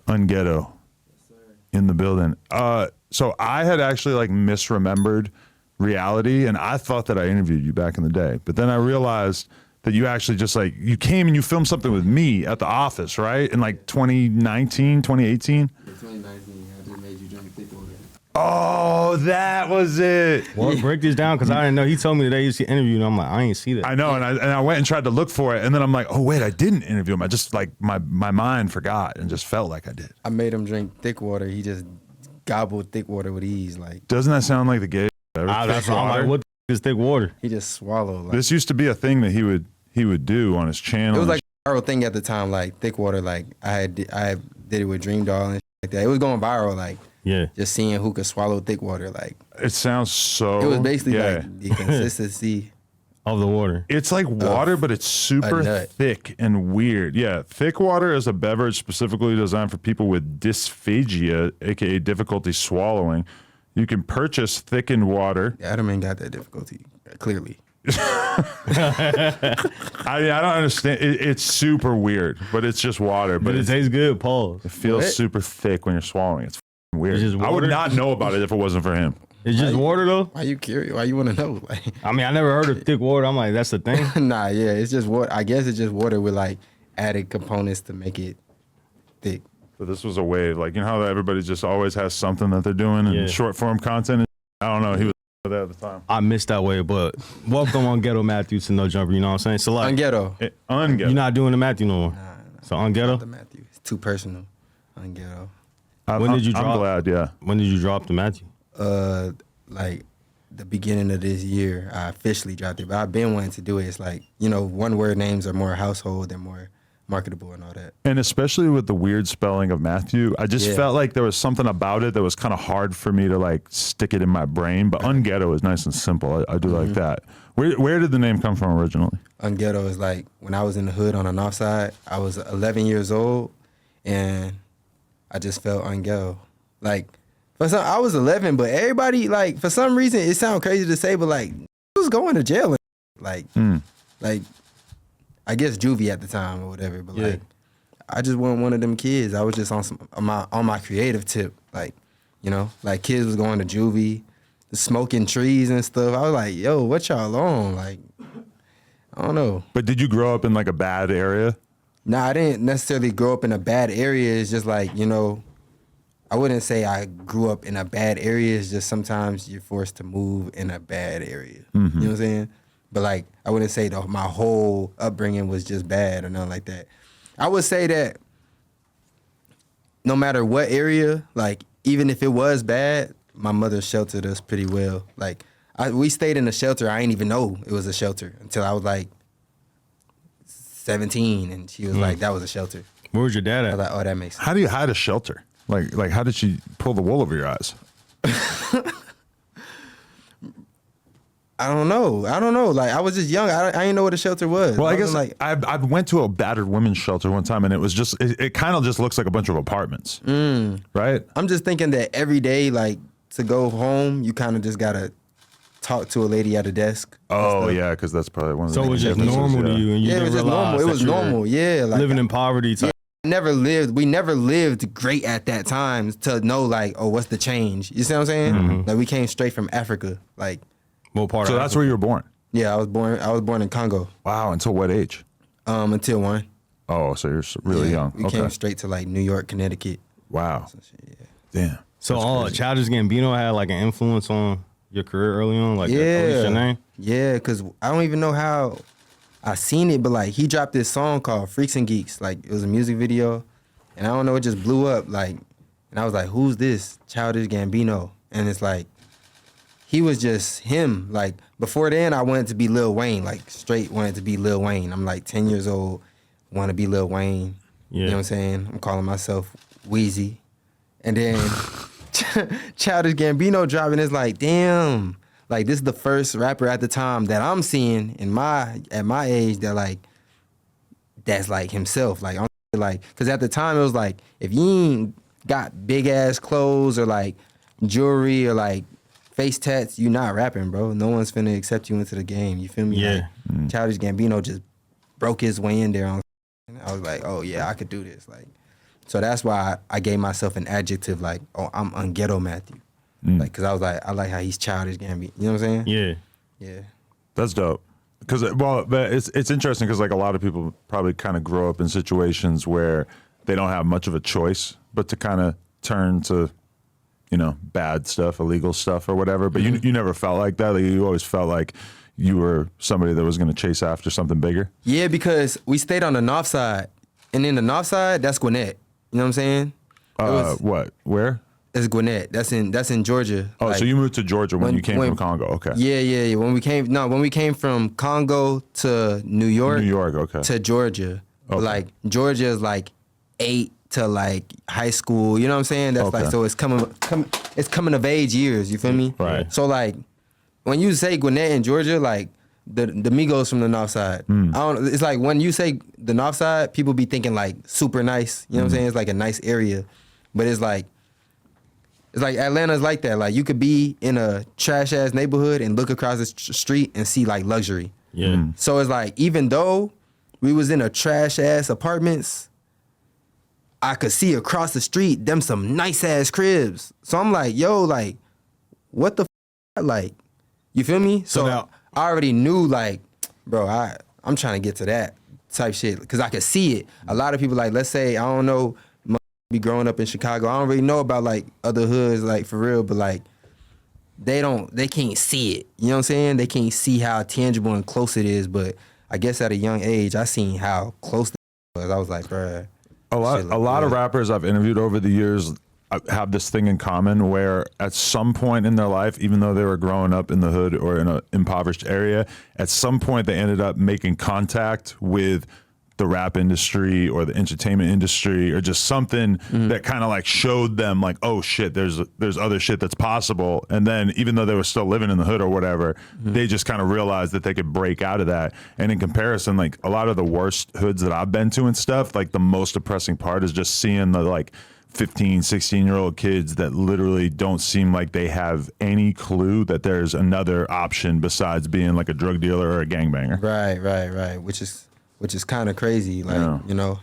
Unghetto in the building. So I had actually like misremembered reality, and I thought that I interviewed you back in the day, but then I realized that you actually just like, you came and you filmed something with me at the office, right? In like 2019, 2018? Yeah, 2019, I just made you drink thick water. Oh, that was it. Well, break this down, because I didn't know. He told me today you should interview, and I'm like, I ain't see that. I know, and I went and tried to look for it, and then I'm like, oh wait, I didn't interview him. I just like my mind forgot and just felt like I did. I made him drink thick water. He just gobbled thick water with ease. Like, Doesn't that sound like the gay? That's why I'm like, what the is thick water? he just swallowed. Like, This used to be a thing that he would do on his channel. it was like a viral thing at the time, like thick water. Like I did it with Dream Doll and shit like that. It was going viral. Like, Yeah. just seeing who could swallow thick water. Like, It sounds so. it was basically gay. like the consistency. Of the water. It's like water, but it's super nut. thick and weird. Yeah, thick water is a beverage specifically designed for people with dysphagia, aka difficulty swallowing. You can purchase thickened water. Adam ain't got that difficulty, clearly. I don't understand. It's super weird, but it's just water. But it tastes good, pause. It feels What? super thick when you're swallowing. It's weird. It's just I would water? not know about it if it wasn't for him. It's just water, though? Why you curious? Why you want to know? Like, I mean, I never heard of thick water. I'm like, that's the thing? nah, yeah, it's just water. I guess it's just water with like added components to make it thick. But this was a wave. Like, you know how everybody just always has something that they're doing in Yeah. short form content? I don't know. He was there at the time. I missed that way, but welcome on Ghetto Matthew to No Jumper, you know what I'm saying? So, like, Unghetto. Unghetto. you're not doing the Matthew no more. Nah, So, The Unghetto? Matthew. It's too personal. Unghetto. When did you I'm drop? glad, yeah. When did you drop the Matthew? Like the beginning of this year, I officially dropped it. But I've been wanting to do it. It's like, you know, one word names are more household and more marketable and all that. And especially with the weird spelling of Matthew, I just Yeah. felt like there was something about it that was kind of hard for me to like stick it in my brain. But Unghetto is nice and simple. I do like that. Where did the name come from originally? Unghetto is like when I was in the hood on the north side, I was 11 years old and I just felt unghetto. Like, I was 11, but everybody, like, for some reason, it sounds crazy to say, but like, I was going to jail. Like, like, I guess juvie at the time or whatever, but Yeah. like, I just wasn't one of them kids. I was just on my creative tip. Like, you know, like kids was going to juvie, smoking trees and stuff. I was like, yo, what y'all on? Like, I don't know. But did you grow up in like a bad area? Nah, I didn't necessarily grow up in a bad area. It's just like, you know, I wouldn't say I grew up in a bad area. It's just sometimes you're forced to move in a bad area. You know what I'm saying? But like, I wouldn't say my whole upbringing was just bad or nothing like that. I would say that no matter what area, like even if it was bad, my mother sheltered us pretty well. Like we stayed in a shelter. I didn't even know it was a shelter until I was like 17, and she was like, "That was a shelter." Where was your dad I at? was like, "Oh, that makes sense." How do you hide a shelter? Like how did she pull the wool over your eyes? I don't know. Like I was just young. I didn't know what a shelter was. Well, I guess wasn't like I went to a battered women's shelter one time, and it was just it kind of just looks like a bunch of apartments, right? I'm just thinking that every day, like to go home, you kind of just gotta talk to a lady at a desk. and Oh stuff. yeah, because that's probably one of the So it was just differences, normal yeah. to you, and you Yeah, it didn't was just realize normal. It that was you were normal. Yeah, like living in poverty type. we never lived great at that time to know like, oh, what's the change? You see what I'm saying? Like we came straight from Africa. Like, What part So of that's Africa? where you were born. yeah, I was born in Congo. Wow, until what age? Until 1. Oh, so you're really Yeah, young. We Okay. came straight to like New York, Connecticut. Wow. Yeah. Damn. So, Childish Gambino had like an influence on your career early on? Like, at least your name? Yeah, because I don't even know how I seen it, but like he dropped this song called Freaks and Geeks. Like it was a music video, and I don't know, it just blew up. Like, and I was like, who's this? Childish Gambino. And it's like, he was just him. Like before then, I wanted to be Lil Wayne, like straight wanted to be Lil Wayne. I'm like 10 years old, want to be Lil Wayne. Yeah. You know what I'm saying? I'm calling myself Wheezy. And then Childish Gambino dropping, it's like, damn. Like this is the first rapper at the time that I'm seeing at my age that's like himself. Like I'm like, cause at the time it was like, if you ain't got big ass clothes or like jewelry or like face tats, you not rapping, bro. No one's finna accept you into the game. You feel me? Yeah. Like, Childish Gambino just broke his way in there. And I was like, oh yeah, I could do this. Like So that's why I gave myself an adjective like, oh, I'm Unghetto Matthew. Like, cause I was like, I like how he's childish Gambino. You know what I'm saying? Yeah. Yeah. That's dope. Because but it's interesting because like a lot of people probably kind of grow up in situations where they don't have much of a choice but to kind of turn to, you know, bad stuff, illegal stuff or whatever. But you never felt like that. Like, you always felt like you were somebody that was going to chase after something bigger. Yeah, because we stayed on the north side, and in the north side, that's Gwinnett. You know what I'm saying? What? Where? It's Gwinnett. That's in Georgia. Oh, Like, so you moved to Georgia when you came from Congo? Okay. Yeah. When we came from Congo to New York. New York, okay. To Georgia. Okay. Like Georgia is like 8 to like high school. You know what I'm saying? That's Okay. like, so it's coming of age years. You feel me? Right. So like when you say Gwinnett in Georgia, like the Migos from the north side. It's like when you say the north side, people be thinking like super nice. You know what I'm saying? It's like a nice area, but it's like Atlanta's like that. Like you could be in a trash ass neighborhood and look across the street and see like luxury. Yeah. So it's like, even though we was in a trash ass apartments, I could see across the street them some nice ass cribs. So I'm like, yo, like, what the like, you feel me? So now- I already knew like, bro, I'm trying to get to that type shit because I could see it. A lot of people, like, let's say, I don't know, be growing up in Chicago, I don't really know about like other hoods, like for real, but like they can't see it. You know what I'm saying? They can't see how tangible and close it is. But I guess at a young age, I seen how close it was. I was like, bruh. A lot of rappers I've interviewed over the years have this thing in common where at some point in their life, even though they were growing up in the hood or in an impoverished area, at some point they ended up making contact with the rap industry or the entertainment industry or just something that kind of like showed them like, oh shit, there's other shit that's possible. And then even though they were still living in the hood or whatever, they just kind of realized that they could break out of that. And in comparison, like a lot of the worst hoods that I've been to and stuff, like the most depressing part is just seeing the like 15, 16-year-old kids that literally don't seem like they have any clue that there's another option besides being like a drug dealer or a gangbanger. Right. Which is kind of crazy. Like, Yeah. you know,